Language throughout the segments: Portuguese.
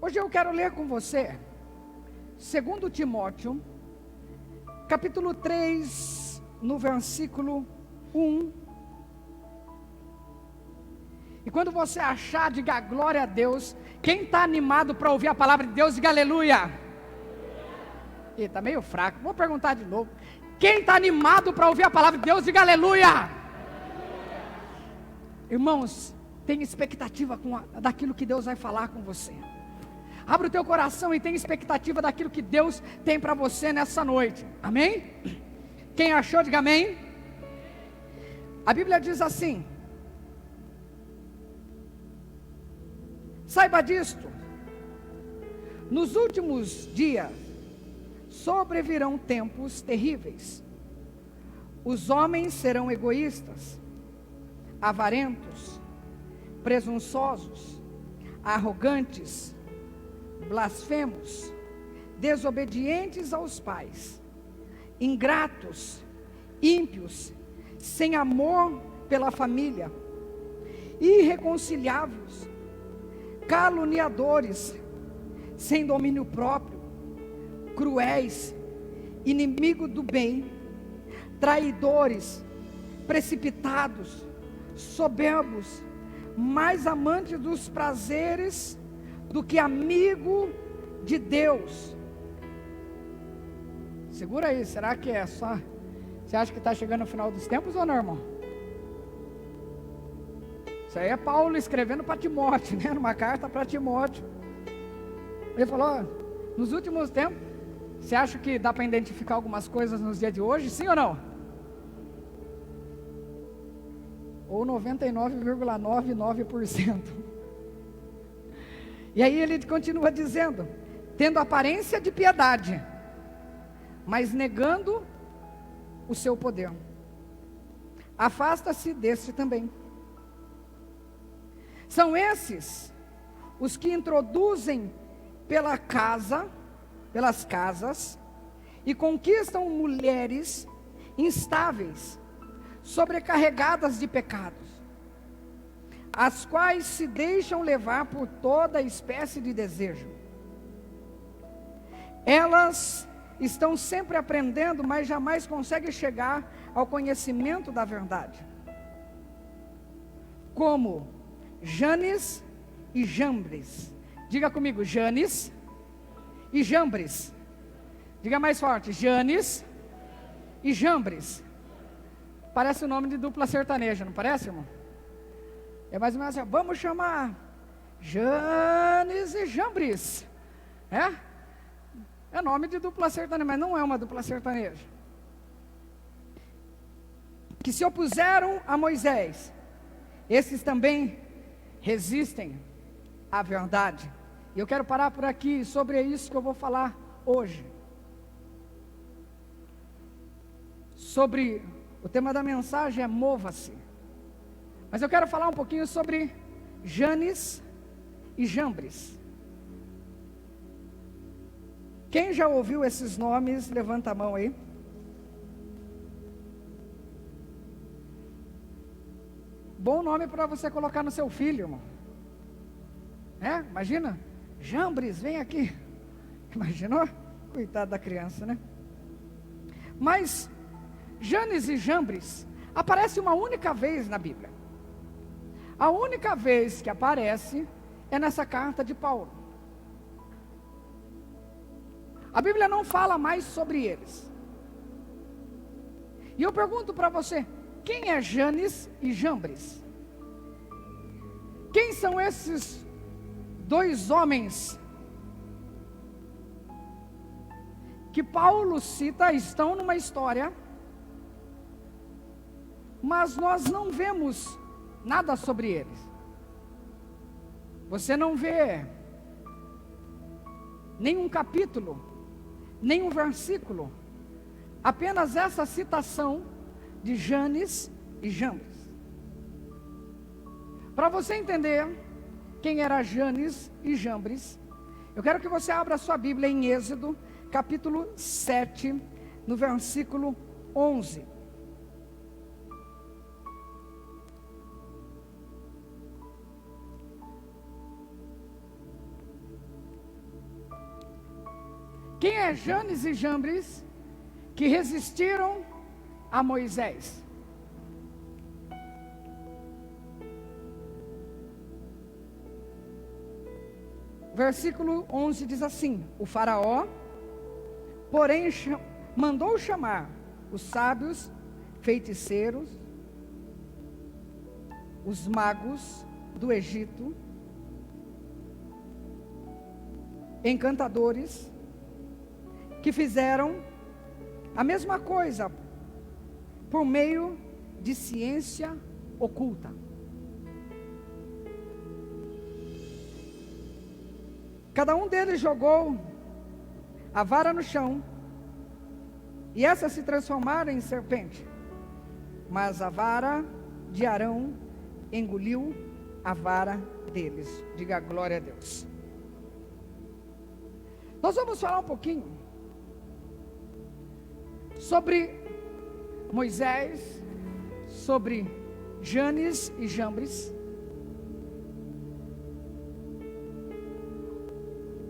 Hoje eu quero ler com você 2 Timóteo, capítulo 3, no versículo 1. E quando você achar, diga glória a Deus. Quem está animado para ouvir a palavra de Deus, diga aleluia. E está meio fraco, vou perguntar de novo. Quem está animado para ouvir a palavra de Deus, diga aleluia. Irmãos, tenha expectativa daquilo que Deus vai falar com você. Abra o teu coração e tenha expectativa daquilo que Deus tem para você nessa noite. Amém? Quem achou, diga amém. A Bíblia diz assim: saiba disto, nos últimos dias sobrevirão tempos terríveis. Os homens serão egoístas, avarentos, presunçosos, arrogantes, blasfemos, desobedientes aos pais, ingratos, ímpios, sem amor pela família, irreconciliáveis, caluniadores, sem domínio próprio, cruéis, inimigos do bem, traidores, precipitados, soberbos, mais amantes dos prazeres do que amigo de Deus. Segura aí, será que é só? Você acha que está chegando no final dos tempos ou não, irmão? Isso aí é Paulo escrevendo para Timóteo, né? Numa carta para Timóteo. Ele falou: nos últimos tempos, você acha que dá para identificar algumas coisas nos dias de hoje? Sim ou não? Ou 99,99%. E aí ele continua dizendo: tendo aparência de piedade, mas negando o seu poder. Afasta-se deste também. São esses os que introduzem pelas casas, e conquistam mulheres instáveis, sobrecarregadas de pecados, as quais se deixam levar por toda espécie de desejo. Elas estão sempre aprendendo, mas jamais conseguem chegar ao conhecimento da verdade. Como Janes e Jambres. Diga comigo, Janes e Jambres. Diga mais forte, Janes e Jambres. Parece o nome de dupla sertaneja, não parece, irmão? É mais ou menos assim: vamos chamar Janes e Jambres. É nome de dupla sertaneja, mas não é uma dupla sertaneja. Que se opuseram a Moisés, esses também resistem à verdade. E eu quero parar por aqui, sobre isso que eu vou falar hoje. Sobre o tema da mensagem é mova-se. Mas eu quero falar um pouquinho sobre Janes e Jambres. Quem já ouviu esses nomes, levanta a mão aí. Bom nome para você colocar no seu filho, irmão. Imagina, Jambres, vem aqui. Imaginou? Coitado da criança, né? Mas Janes e Jambres aparece uma única vez na Bíblia. A única vez que aparece é nessa carta de Paulo. A Bíblia não fala mais sobre eles. E eu pergunto para você: quem é Janes e Jambres? Quem são esses dois homens que Paulo cita? Estão numa história, mas nós não vemos nada sobre eles. Você não vê nenhum capítulo, nenhum versículo, apenas essa citação de Janes e Jambres. Para você entender quem era Janes e Jambres, eu quero que você abra a sua Bíblia em Êxodo, capítulo 7, no versículo 11. Quem é Janes e Jambres que resistiram a Moisés? Versículo 11 diz assim: o faraó, porém, mandou chamar os sábios, feiticeiros, os magos do Egito, encantadores, que fizeram a mesma coisa por meio de ciência oculta. Cada um deles jogou a vara no chão, e essa se transformaram em serpente. Mas a vara de Arão engoliu a vara deles. Diga glória a Deus. Nós vamos falar um pouquinho sobre Moisés, sobre Janes e Jambres.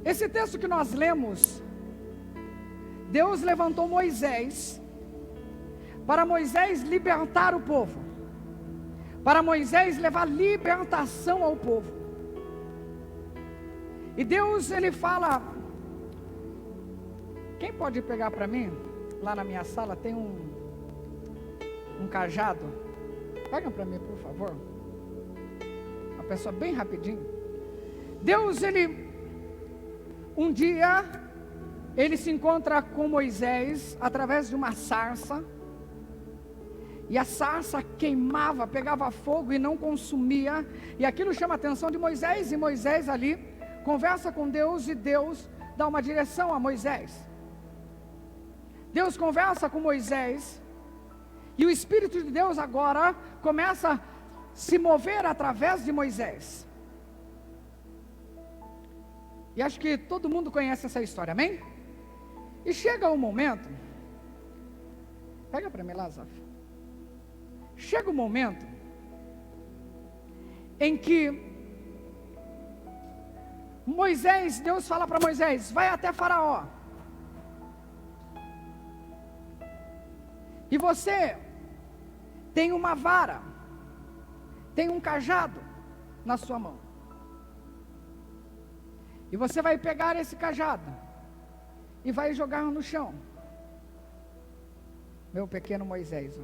Esse texto que nós lemos, Deus levantou Moisés, para Moisés libertar o povo, para Moisés levar libertação ao povo. E Deus, ele fala, quem pode pegar para mim? Lá na minha sala tem um cajado. Pega para mim, por favor. Uma pessoa bem rapidinho. Deus, um dia, ele se encontra com Moisés através de uma sarça. E a sarça queimava, pegava fogo e não consumia. E aquilo chama a atenção de Moisés. E Moisés ali conversa com Deus e Deus dá uma direção a Moisés. Deus conversa com Moisés, e o Espírito de Deus agora começa a se mover através de Moisés. E acho que todo mundo conhece essa história, amém? E chega um momento, pega para mim lá, Zaf. Chega um momento em que Moisés, Deus fala para Moisés, vai até Faraó. E você tem uma vara, tem um cajado na sua mão. E você vai pegar esse cajado e vai jogar no chão. Meu pequeno Moisés.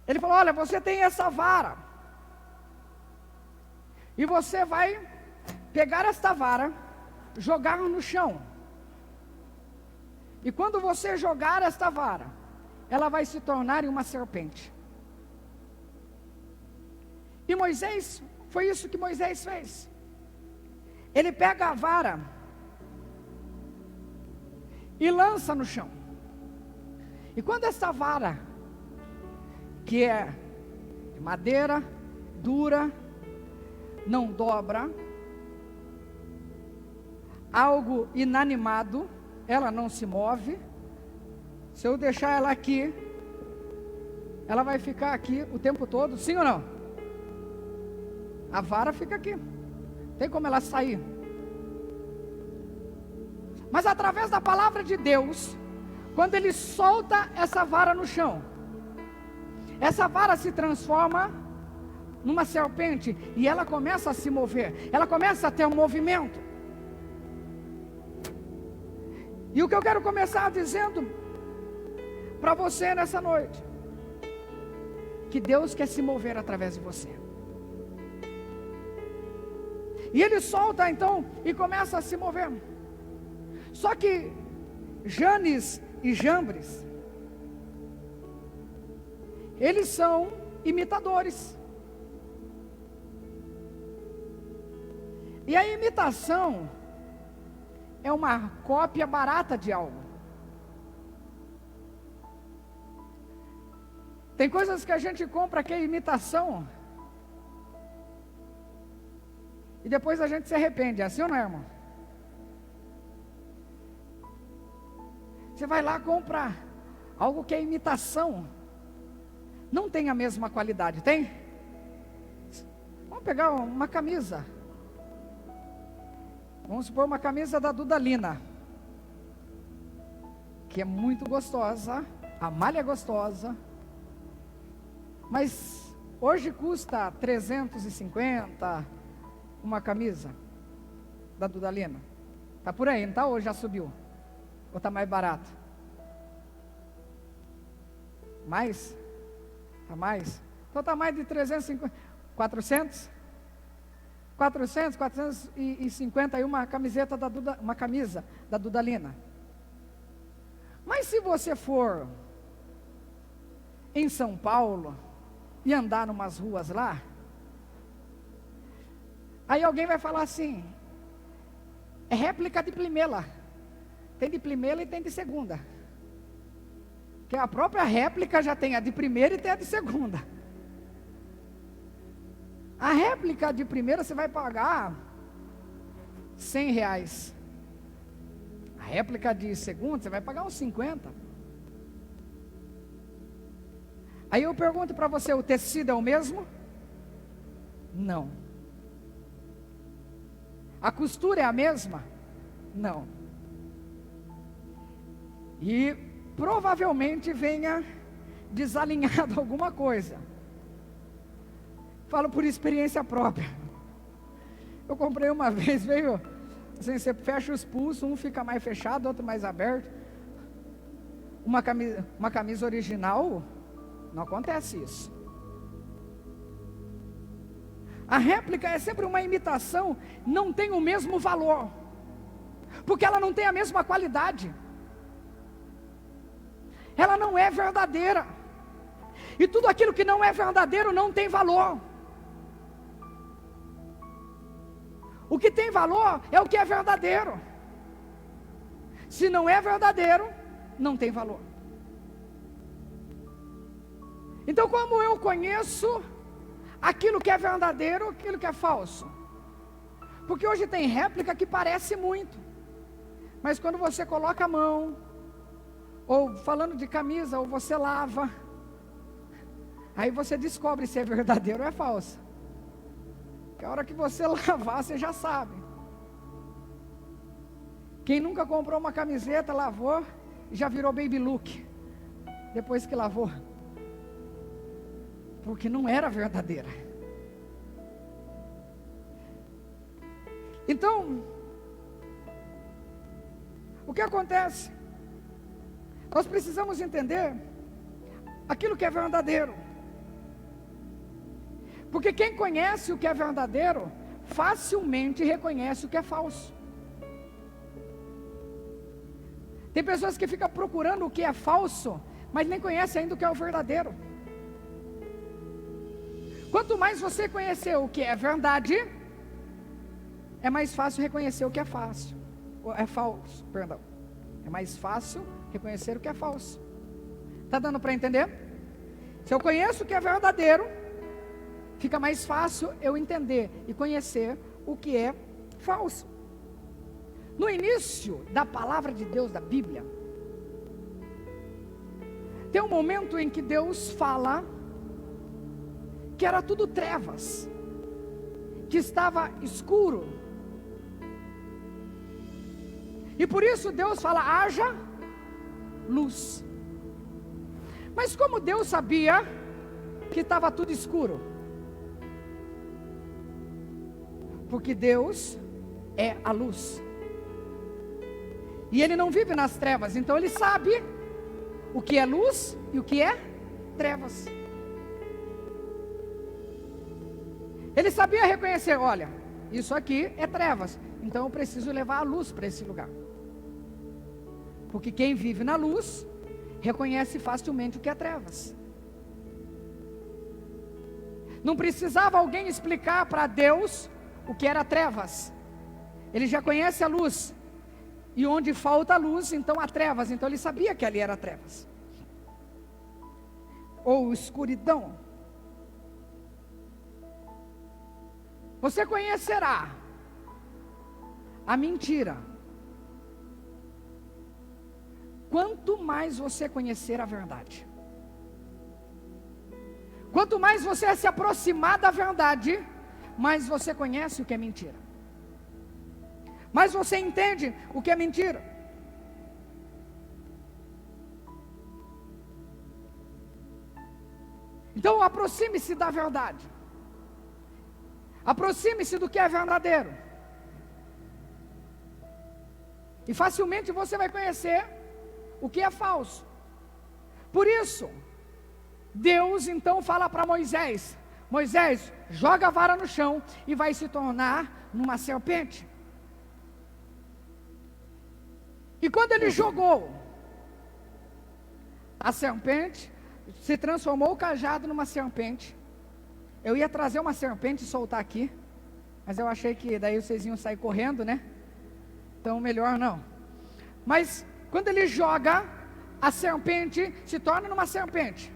Ele falou, olha, você tem essa vara. E você vai pegar esta vara, jogar no chão. E quando você jogar esta vara, ela vai se tornar uma serpente. E Moisés, foi isso que Moisés fez. Ele pega a vara e lança no chão. E quando essa vara, que é de madeira, dura, não dobra, algo inanimado, ela não se move. Se eu deixar ela aqui, ela vai ficar aqui o tempo todo, sim ou não? A vara fica aqui, tem como ela sair. Mas através da palavra de Deus, quando ele solta essa vara no chão, essa vara se transforma numa serpente, e ela começa a se mover, ela começa a ter um movimento. E o que eu quero começar dizendo para você nessa noite, que Deus quer se mover através de você. E ele solta então e começa a se mover. Só que Janes e Jambres, eles são imitadores. E a imitação é uma cópia barata de algo. Tem coisas que a gente compra que é imitação, e depois a gente se arrepende, é assim ou não é, irmão? Você vai lá comprar algo que é imitação, não tem a mesma qualidade, tem? Vamos pegar uma camisa. Vamos supor uma camisa da Dudalina, que é muito gostosa, a malha é gostosa, mas hoje custa 350 uma camisa da Dudalina. Está por aí, não está? Ou já subiu? Ou está mais barato? Mais? Está mais? Então está mais de 350, 400? 450 aí uma camiseta uma camisa da Dudalina. Mas se você for em São Paulo e andar numas ruas lá, aí alguém vai falar assim: é réplica de primeira. Tem de primeira e tem de segunda. Que a própria réplica já tem a de primeira e tem a de segunda. A réplica de primeira você vai pagar R$100. A réplica de segunda você vai pagar uns 50. Aí eu pergunto para você, o tecido é o mesmo? Não. A costura é a mesma? Não. E provavelmente venha desalinhado alguma coisa. Falo por experiência própria. Eu comprei uma vez, veio assim, você fecha os pulsos, um fica mais fechado, outro mais aberto. Uma camisa original, não acontece isso. A réplica é sempre uma imitação, não tem o mesmo valor, porque ela não tem a mesma qualidade. Ela não é verdadeira. E tudo aquilo que não é verdadeiro não tem valor. O que tem valor é o que é verdadeiro. Se não é verdadeiro, não tem valor. Então, como eu conheço aquilo que é verdadeiro, aquilo que é falso? Porque hoje tem réplica que parece muito, mas quando você coloca a mão, ou falando de camisa, ou você lava, aí você descobre se é verdadeiro ou é falso. Que a hora que você lavar, você já sabe. Quem nunca comprou uma camiseta, lavou, já virou baby look, depois que lavou, porque não era verdadeira. Então, o que acontece? Nós precisamos entender aquilo que é verdadeiro. Porque quem conhece o que é verdadeiro, facilmente reconhece o que é falso. Tem pessoas que ficam procurando o que é falso, mas nem conhecem ainda o que é o verdadeiro. Quanto mais você conhecer o que é verdade, é mais fácil reconhecer o que é falso. É mais fácil reconhecer o que é falso. Está dando para entender? Se eu conheço o que é verdadeiro, fica mais fácil eu entender e conhecer o que é falso. No início da palavra de Deus, da Bíblia, tem um momento em que Deus fala que era tudo trevas, que estava escuro. E por isso Deus fala: haja luz. Mas como Deus sabia que estava tudo escuro? Porque Deus é a luz. E Ele não vive nas trevas, então Ele sabe o que é luz e o que é trevas. Ele sabia reconhecer: olha, isso aqui é trevas, então eu preciso levar a luz para esse lugar. Porque quem vive na luz, reconhece facilmente o que é trevas. Não precisava alguém explicar para Deus o que era trevas. Ele já conhece a luz. E onde falta a luz, então há trevas. Então ele sabia que ali era trevas. Ou escuridão. Você conhecerá a mentira quanto mais você conhecer a verdade. Quanto mais você se aproximar da verdade, mais você conhece o que é mentira. mais você entende o que é mentira. Então aproxime-se da verdade. Aproxime-se do que é verdadeiro. E facilmente você vai conhecer o que é falso. Por isso, Deus então fala para Moisés: Moisés, joga a vara no chão e vai se tornar numa serpente. E quando ele jogou a serpente, se transformou o cajado numa serpente. Eu ia trazer uma serpente e soltar aqui, mas eu achei que daí vocês iam sair correndo, né? Então melhor não. Mas quando ele joga, a serpente se torna numa serpente.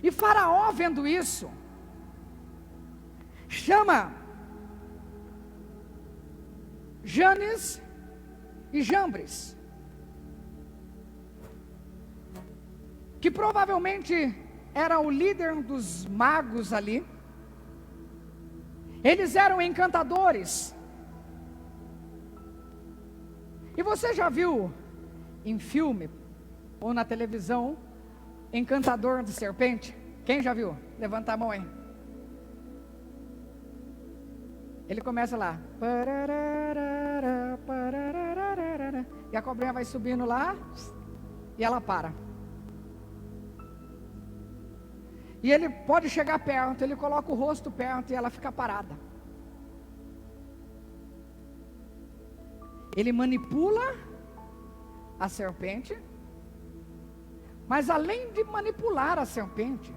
E Faraó, vendo isso, chama Janes e Jambres, que provavelmente era o líder dos magos ali. Eles eram encantadores. E você já viu em filme ou na televisão encantador de serpente? Quem já viu? Levanta a mão aí. Ele começa lá, e a cobrinha vai subindo lá e ela para. E ele pode chegar perto, ele coloca o rosto perto e ela fica parada. Ele manipula a serpente, mas além de manipular a serpente,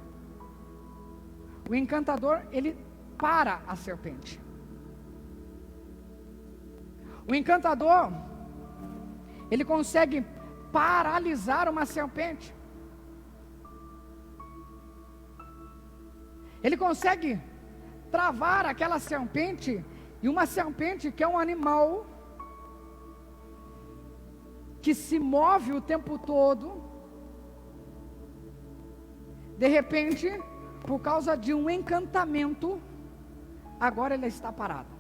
o encantador, ele para a serpente. O encantador, ele consegue paralisar uma serpente. Ele consegue travar aquela serpente, e uma serpente que é um animal que se move o tempo todo, de repente, por causa de um encantamento, agora ela está parada.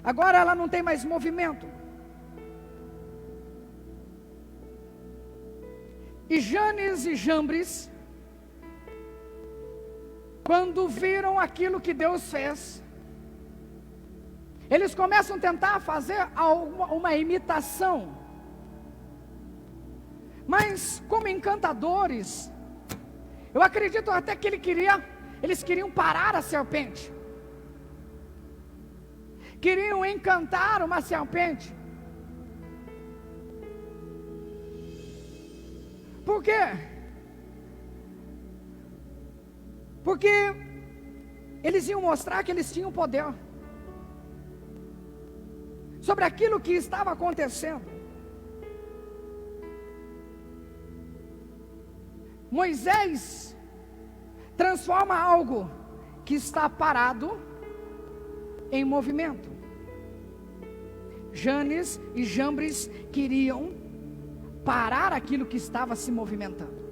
Agora ela não tem mais movimento. E Janes e Jambres, quando viram aquilo que Deus fez, eles começam a tentar fazer uma imitação. Mas como encantadores, eu acredito até que eles queriam parar a serpente. Queriam encantar uma serpente. Por quê? Porque eles iam mostrar que eles tinham poder sobre aquilo que estava acontecendo. Moisés transforma algo que está parado em movimento. Janes e Jambres queriam parar aquilo que estava se movimentando.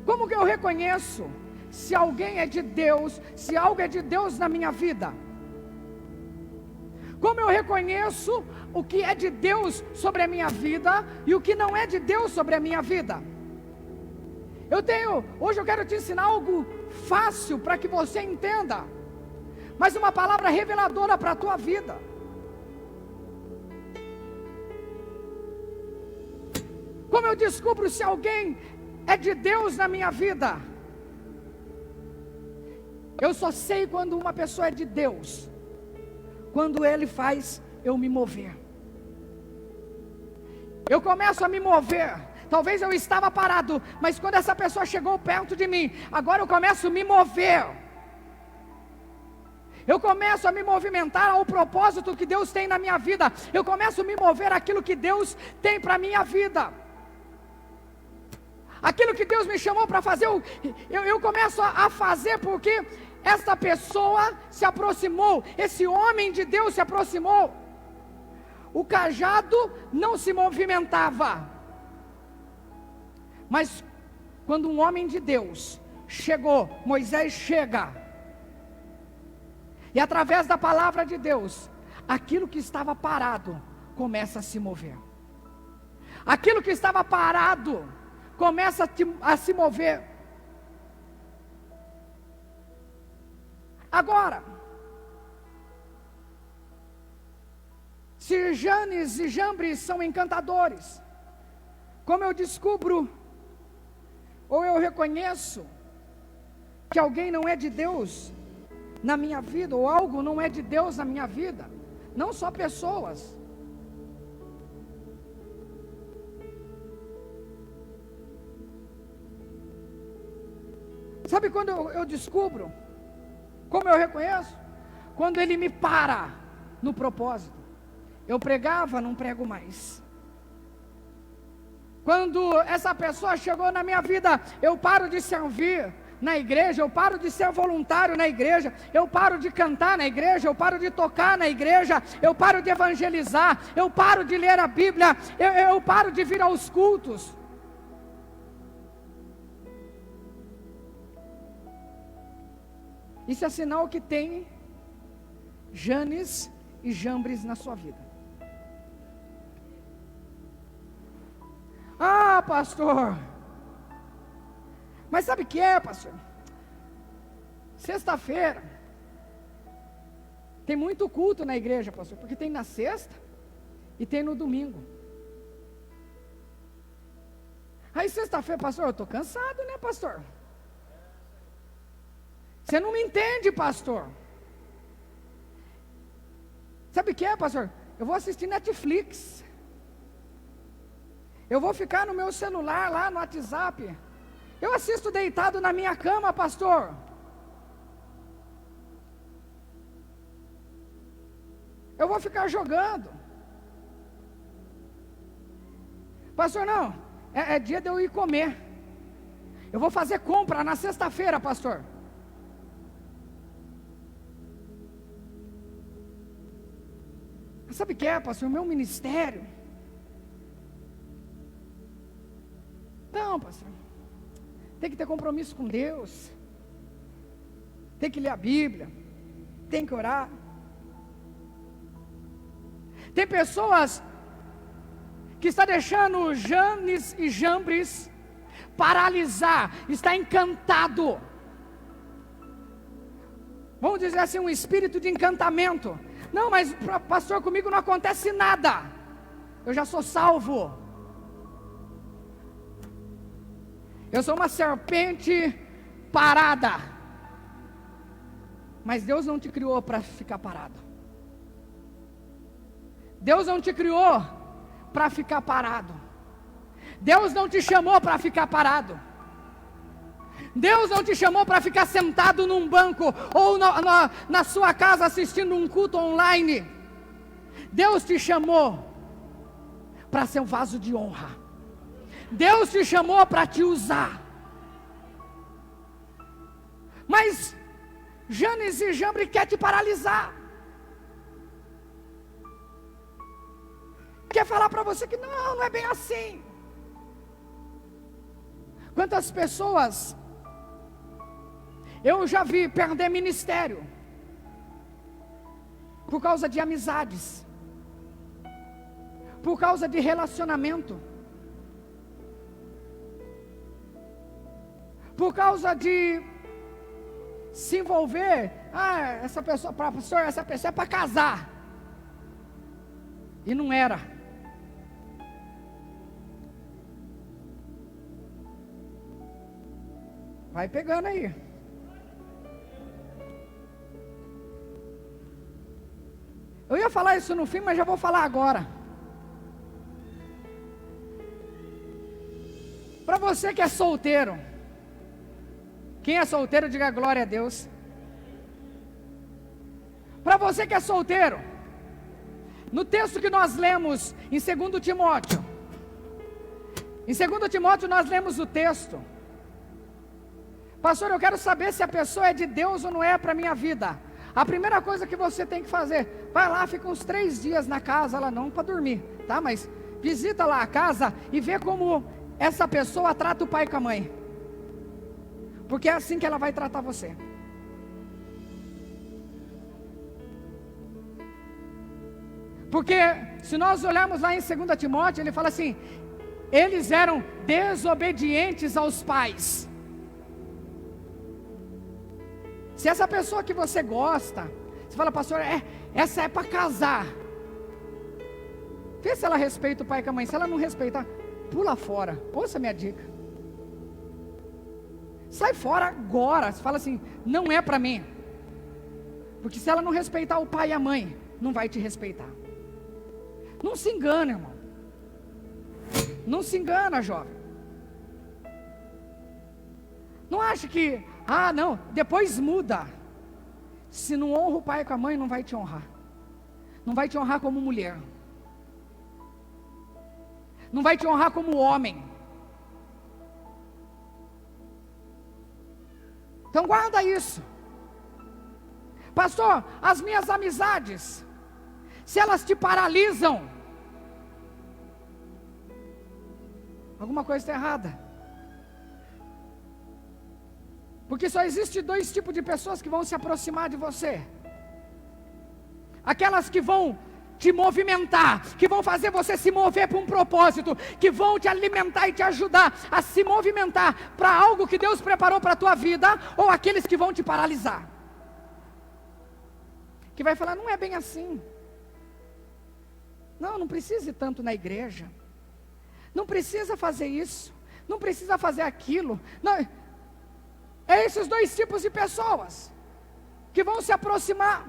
Como que eu reconheço se alguém é de Deus, se algo é de Deus na minha vida? Como eu reconheço o que é de Deus sobre a minha vida e o que não é de Deus sobre a minha vida? Hoje eu quero te ensinar algo fácil para que você entenda, mas uma palavra reveladora para a tua vida. Como eu descubro se alguém é de Deus na minha vida? Eu só sei quando uma pessoa é de Deus, quando Ele faz eu me mover. Eu começo a me mover. Talvez eu estava parado, mas quando essa pessoa chegou perto de mim, agora eu começo a me mover. Eu começo a me movimentar ao propósito que Deus tem na minha vida. Eu começo a me mover aquilo que Deus tem para a minha vida. Aquilo que Deus me chamou para fazer, eu começo a fazer porque esta pessoa se aproximou, esse homem de Deus se aproximou. O cajado não se movimentava, mas quando um homem de Deus chegou, Moisés chega, E através da palavra de Deus, aquilo que estava parado começa a se mover. Aquilo que estava parado começa a se mover. Agora, se Janes e Jambres são encantadores, como eu descubro, ou eu reconheço, que alguém não é de Deus na minha vida, ou algo não é de Deus na minha vida, não só pessoas. Sabe quando eu descubro? Como eu reconheço? Quando ele me para no propósito. Eu pregava, não prego mais. Quando essa pessoa chegou na minha vida, eu paro de servir na igreja, eu paro de ser voluntário na igreja, eu paro de cantar na igreja, eu paro de tocar na igreja, eu paro de evangelizar, eu paro de ler a Bíblia, eu paro de vir aos cultos. Isso é sinal que tem Janes e Jambres na sua vida. Ah, pastor, mas sabe o que é, pastor? Sexta-feira tem muito culto na igreja, pastor, porque tem na sexta e tem no domingo. Aí sexta-feira, pastor, eu estou cansado, né, pastor? Você não me entende, pastor. Sabe o que é, pastor? Eu vou assistir Netflix. Eu vou ficar no meu celular lá no WhatsApp. Eu assisto deitado na minha cama, pastor. Eu vou ficar jogando. Pastor, não. É dia de eu ir comer. Eu vou fazer compra na sexta-feira, pastor. Sabe o que é, pastor? O meu ministério. Não, pastor. Tem que ter compromisso com Deus. Tem que ler a Bíblia. Tem que orar. Tem pessoas que estão deixando Janes e Jambres paralisar. Está encantado. Vamos dizer assim, um espírito de encantamento. Não, mas pastor, comigo não acontece nada. Eu já sou salvo. Eu sou uma serpente parada. Mas Deus não te criou para ficar parado. Deus não te criou para ficar parado. Deus não te chamou para ficar parado. Deus não te chamou para ficar sentado num banco ou na sua casa assistindo um culto online. Deus te chamou para ser um vaso de honra. Deus te chamou para te usar. Mas Janes e Jambres quer te paralisar. Quer falar para você que não é bem assim. Quantas pessoas eu já vi perder ministério por causa de amizades, por causa de relacionamento, por causa de se envolver. Essa pessoa, pastor, essa pessoa é para casar, e não era. Vai pegando aí. Eu ia falar isso no fim, mas já vou falar agora. Para você que é solteiro, quem é solteiro, diga glória a Deus. Para você que é solteiro, no texto que nós lemos em 2 Timóteo, em 2 Timóteo nós lemos o texto: pastor, eu quero saber se a pessoa é de Deus ou não é para a minha vida. A primeira coisa que você tem que fazer, vai lá, fica uns 3 dias na casa, lá não para dormir, tá? Mas visita lá a casa e vê como essa pessoa trata o pai com a mãe, porque é assim que ela vai tratar você. Porque se nós olharmos lá em 2 Timóteo, ele fala assim: eles eram desobedientes aos pais. Se essa pessoa que você gosta, você fala, pastor, essa é para casar. Vê se ela respeita o pai e a mãe. Se ela não respeitar, pula fora. Ouça a minha dica. Sai fora agora. Você fala assim, não é para mim. Porque se ela não respeitar o pai e a mãe, não vai te respeitar. Não se engana, irmão. Não se engana, jovem. Não acha que, não, depois muda. Se não honra o pai com a mãe, não vai te honrar. Não vai te honrar como mulher. Não vai te honrar como homem. Então guarda isso. Pastor, as minhas amizades, se elas te paralisam, alguma coisa está errada. Porque só existe 2 tipos de pessoas que vão se aproximar de você. Aquelas que vão te movimentar, que vão fazer você se mover para um propósito, que vão te alimentar e te ajudar a se movimentar para algo que Deus preparou para a tua vida, ou aqueles que vão te paralisar. Que vai falar, não é bem assim. Não precisa ir tanto na igreja. Não precisa fazer isso. Não precisa fazer aquilo. Não. É esses 2 tipos de pessoas que vão se aproximar.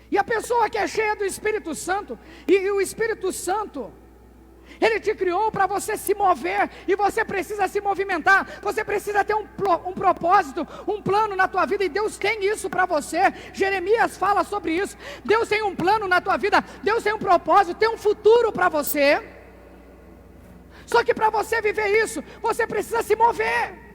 E a pessoa que é cheia do Espírito Santo, e o Espírito Santo, ele te criou para você se mover, e você precisa se movimentar, você precisa ter um propósito, um plano na tua vida, e Deus tem isso para você. Jeremias fala sobre isso. Deus tem um plano na tua vida, Deus tem um propósito, tem um futuro para você. Só que para você viver isso, você precisa se mover.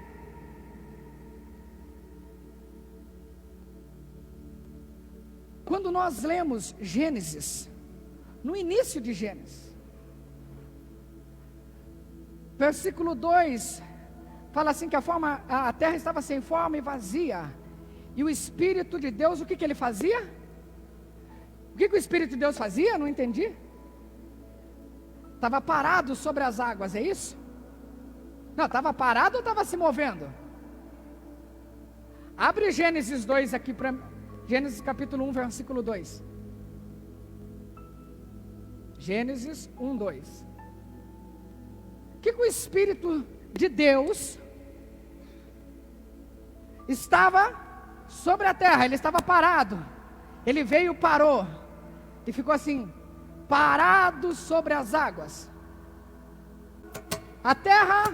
Quando nós lemos Gênesis, no início de Gênesis, versículo 2, fala assim que a terra estava sem forma e vazia, e o Espírito de Deus, o que ele fazia? O que o Espírito de Deus fazia? Não entendi. Estava parado sobre as águas, é isso? Não, estava parado ou estava se movendo? Abre Gênesis 2 aqui para Gênesis capítulo 1, versículo 2. Gênesis 1, 2. O que o Espírito de Deus estava sobre a terra? Ele estava parado. Ele veio, parou e ficou assim, parado sobre as águas. A terra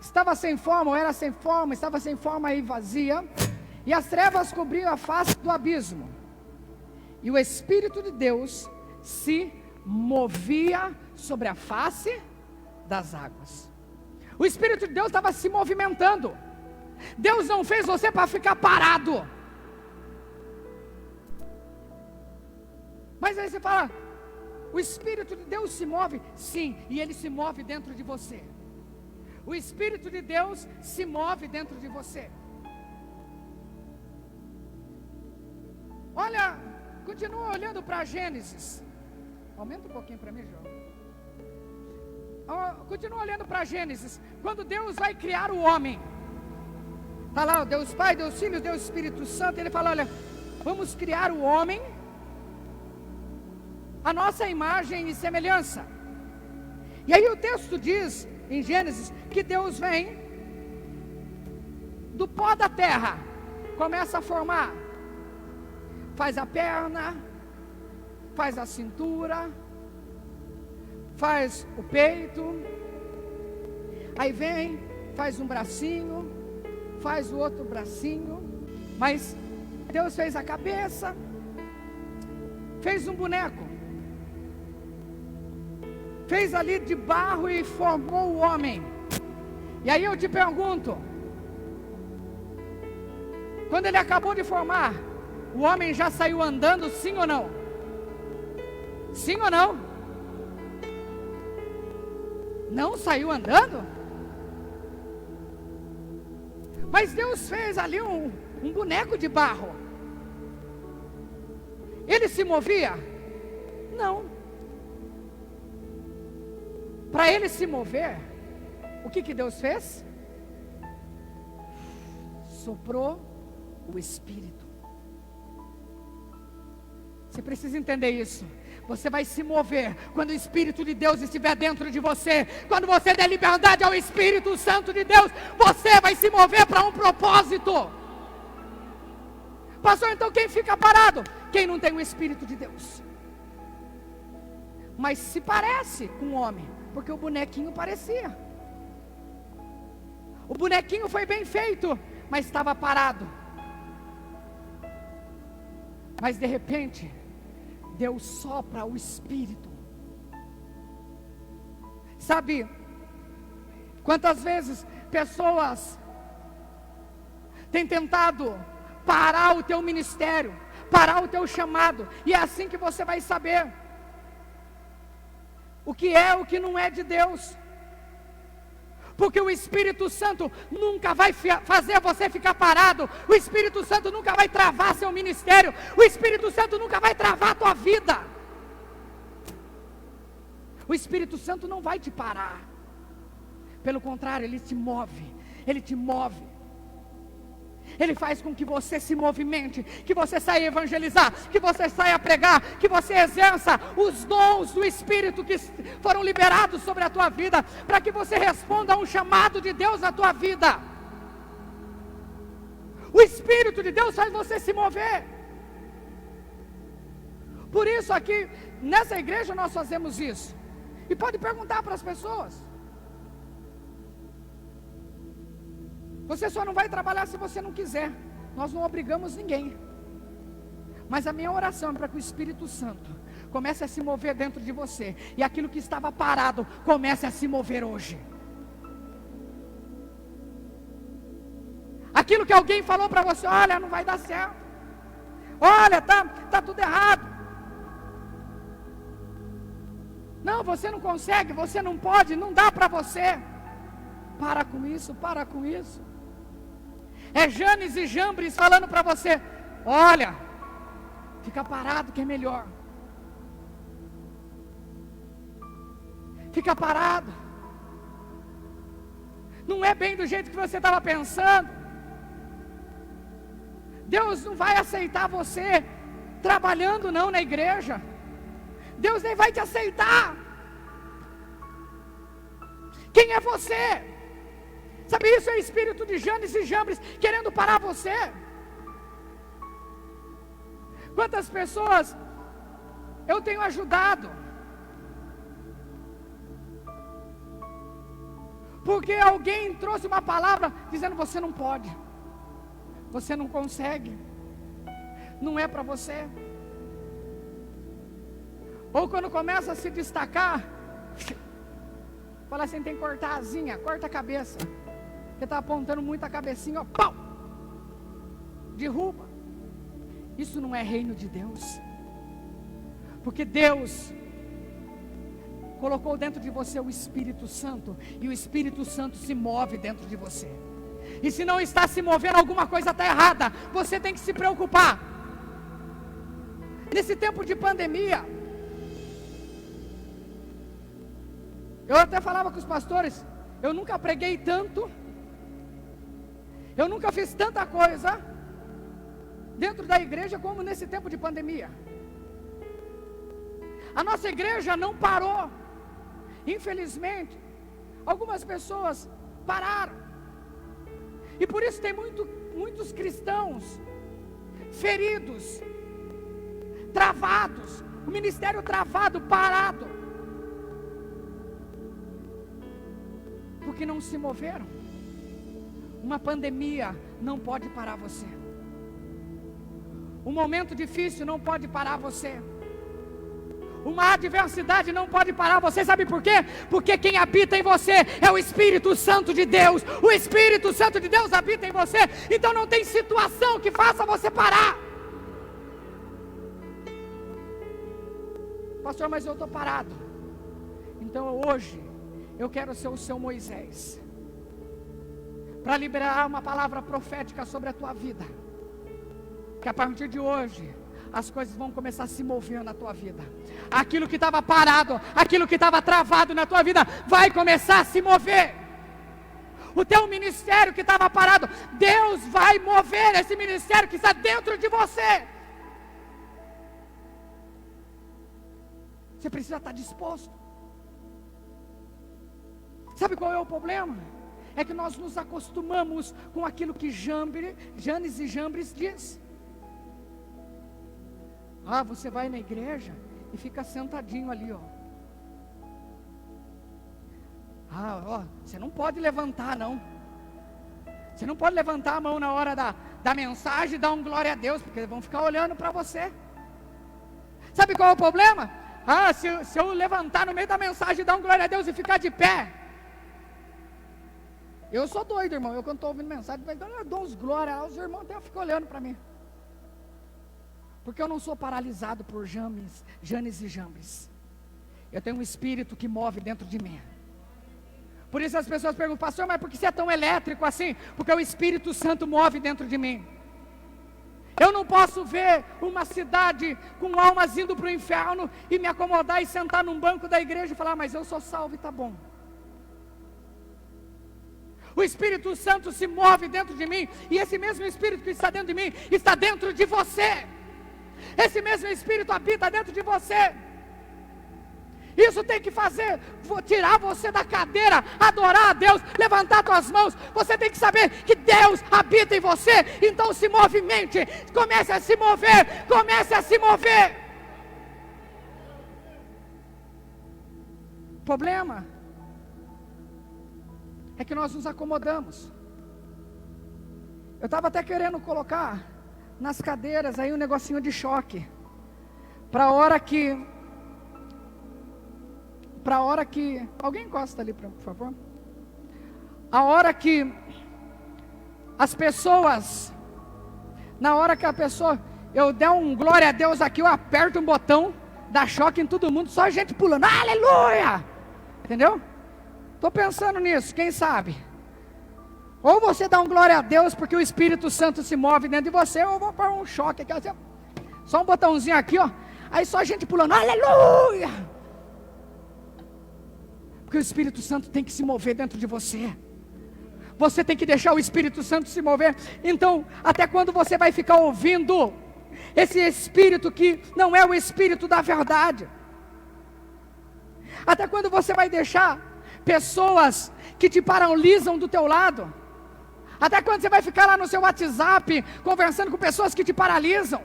estava sem forma, ou era sem forma, estava sem forma e vazia, e as trevas cobriam a face do abismo, e o Espírito de Deus se movia sobre a face das águas. O Espírito de Deus estava se movimentando. Deus não fez você para ficar parado. Mas aí você fala, o Espírito de Deus se move? Sim, e Ele se move dentro de você. O Espírito de Deus se move dentro de você. Olha, continua olhando para Gênesis. Aumenta um pouquinho para mim, João. Continua olhando para Gênesis. Quando Deus vai criar o homem, está lá Deus Pai, Deus Filho, Deus Espírito Santo. Ele fala, olha, vamos criar o homem a nossa imagem e semelhança. E aí o texto diz em Gênesis que Deus vem do pó da terra, começa a formar, faz a perna, faz a cintura, faz o peito, aí vem, faz um bracinho, faz o outro bracinho, mas Deus fez a cabeça, fez um boneco, fez ali de barro e formou o homem. E aí eu te pergunto, quando ele acabou de formar, o homem já saiu andando, sim ou não? Sim ou não? Não saiu andando? Mas Deus fez ali um boneco de barro. Ele se movia? Não. Para ele se mover, o que Deus fez? Soprou o Espírito. Você precisa entender isso. Você vai se mover quando o Espírito de Deus estiver dentro de você. Quando você der liberdade ao Espírito Santo de Deus, você vai se mover para um propósito. Pastor, então quem fica parado? Quem não tem o Espírito de Deus. Mas se parece com um homem, porque o bonequinho parecia. O bonequinho foi bem feito, mas estava parado. Mas de repente, Deus sopra o Espírito. Sabe, quantas vezes pessoas têm tentado parar o teu ministério, parar o teu chamado, e é assim que você vai saber o que é, o que não é de Deus. Porque o Espírito Santo nunca vai fazer você ficar parado. O Espírito Santo nunca vai travar seu ministério. O Espírito Santo nunca vai travar a tua vida. O Espírito Santo não vai te parar. Pelo contrário, ele te move. Ele te move. Ele faz com que você se movimente, que você saia a evangelizar, que você saia a pregar, que você exerça os dons do Espírito que foram liberados sobre a tua vida, para que você responda a um chamado de Deus na tua vida. O Espírito de Deus faz você se mover. Por isso aqui, nessa igreja nós fazemos isso. E pode perguntar para as pessoas. Você só não vai trabalhar se você não quiser. Nós não obrigamos ninguém. Mas a minha oração é para que o Espírito Santo comece a se mover dentro de você. E aquilo que estava parado comece a se mover hoje. Aquilo que alguém falou para você: olha, não vai dar certo. Olha, tá tudo errado. Não, você não consegue, você não pode, não dá para você. Para com isso, para com isso. É Janes e Jambres falando para você: olha, fica parado que é melhor. Fica parado. Não é bem do jeito que você estava pensando. Deus não vai aceitar você trabalhando não na igreja. Deus nem vai te aceitar. Quem é você? Sabe, isso é espírito de Janes e Jambres querendo parar você. Quantas pessoas eu tenho ajudado, porque alguém trouxe uma palavra dizendo: você não pode, você não consegue, não é para você. Ou quando começa a se destacar, fala assim: tem que cortar a asinha, corta a cabeça, porque está apontando muito a cabecinha, ó, pau, derruba. Isso não é reino de Deus. Porque Deus colocou dentro de você o Espírito Santo, e o Espírito Santo se move dentro de você. E se não está se movendo, alguma coisa está errada. Você tem que se preocupar. Nesse tempo de pandemia, eu até falava com os pastores: eu nunca preguei tanto, eu nunca fiz tanta coisa dentro da igreja como nesse tempo de pandemia. A nossa igreja não parou. Infelizmente, algumas pessoas pararam. E por isso tem muitos cristãos feridos, travados, o ministério travado, parado, porque não se moveram. Uma pandemia não pode parar você. Um momento difícil não pode parar você. Uma adversidade não pode parar você. Sabe por quê? Porque quem habita em você é o Espírito Santo de Deus. O Espírito Santo de Deus habita em você. Então não tem situação que faça você parar. Pastor, mas eu estou parado. Então hoje eu quero ser o seu Moisés, para liberar uma palavra profética sobre a tua vida. Que a partir de hoje as coisas vão começar a se mover na tua vida. Aquilo que estava parado, aquilo que estava travado na tua vida, vai começar a se mover. O teu ministério que estava parado, Deus vai mover esse ministério que está dentro de você. Você precisa estar disposto. Sabe qual é o problema? É que nós nos acostumamos com aquilo que Janes e Jambres diz. Você vai na igreja e fica sentadinho ali, você não pode levantar, não. Você não pode levantar a mão na hora da mensagem e dar um glória a Deus, porque eles vão ficar olhando para você. Sabe qual é o problema? Se eu levantar no meio da mensagem e dar um glória a Deus e ficar de pé, eu sou doido, irmão. Eu, quando estou ouvindo mensagem, eu dou uns glórias, os irmãos até ficam olhando para mim. Porque eu não sou paralisado por Janes e Jambres. Eu tenho um espírito que move dentro de mim. Por isso as pessoas perguntam: pastor, mas por que você é tão elétrico assim? Porque o Espírito Santo move dentro de mim. Eu não posso ver uma cidade com almas indo para o inferno e me acomodar e sentar num banco da igreja e falar: mas eu sou salvo e está bom. O Espírito Santo se move dentro de mim, e esse mesmo Espírito que está dentro de mim, está dentro de você. Esse mesmo Espírito habita dentro de você. Isso tem que fazer, tirar você da cadeira, adorar a Deus, levantar suas mãos. Você tem que saber que Deus habita em você. Então se movimente, comece a se mover, comece a se mover. O problema é que nós nos acomodamos. Eu estava até querendo colocar nas cadeiras aí um negocinho de choque, para a hora que alguém encosta ali, por favor. A hora que as pessoas, na hora que a pessoa, eu der um glória a Deus aqui, eu aperto um botão, dá choque em todo mundo, só a gente pulando, aleluia, entendeu? Estou pensando nisso, quem sabe? Ou você dá um glória a Deus porque o Espírito Santo se move dentro de você, ou eu vou pôr um choque aqui, assim, só um botãozinho aqui, aí só a gente pulando, aleluia. Porque o Espírito Santo tem que se mover dentro de você. Você tem que deixar o Espírito Santo se mover. Então, até quando você vai ficar ouvindo esse Espírito que não é o Espírito da verdade? Até quando você vai deixar pessoas que te paralisam do teu lado? Até quando você vai ficar lá no seu WhatsApp conversando com pessoas que te paralisam?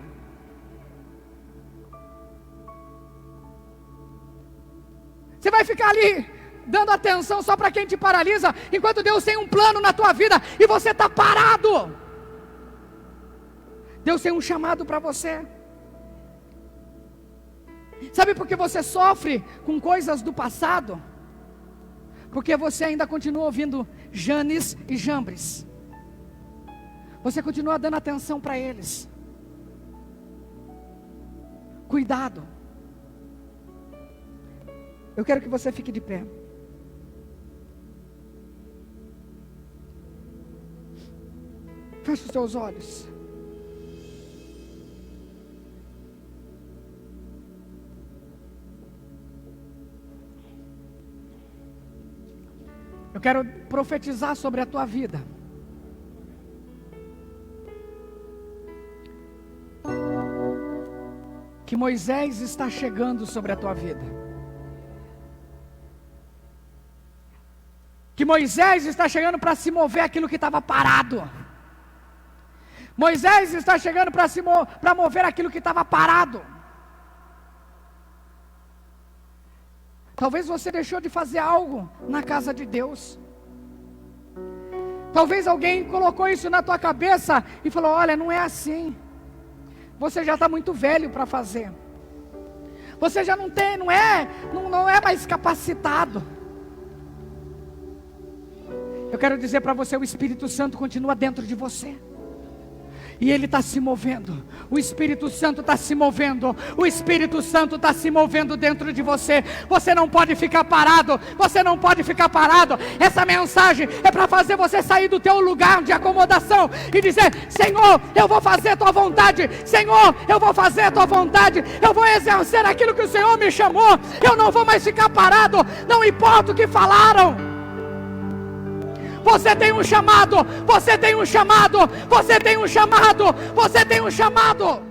Você vai ficar ali dando atenção só para quem te paralisa, enquanto Deus tem um plano na tua vida e você está parado. Deus tem um chamado para você. Sabe por que você sofre com coisas do passado? Porque você ainda continua ouvindo Janes e Jambres. Você continua dando atenção para eles. Cuidado. Eu quero que você fique de pé. Feche os seus olhos. Eu quero profetizar sobre a tua vida. Que Moisés está chegando sobre a tua vida. Que Moisés está chegando para se mover aquilo que estava parado. Moisés está chegando para mover aquilo que estava parado. Talvez você deixou de fazer algo na casa de Deus. Talvez alguém colocou isso na tua cabeça e falou: olha, não é assim. Você já está muito velho para fazer. Você já não é mais capacitado. Eu quero dizer para você, o Espírito Santo continua dentro de você. E Ele está se movendo. O Espírito Santo está se movendo. O Espírito Santo está se movendo dentro de você. Você não pode ficar parado. Você não pode ficar parado. Essa mensagem é para fazer você sair do teu lugar de acomodação e dizer: Senhor, eu vou fazer a tua vontade. Senhor, eu vou fazer a tua vontade. Eu vou exercer aquilo que o Senhor me chamou. Eu não vou mais ficar parado. Não importa o que falaram. Você tem um chamado. Você tem um chamado. Você tem um chamado. Você tem um chamado.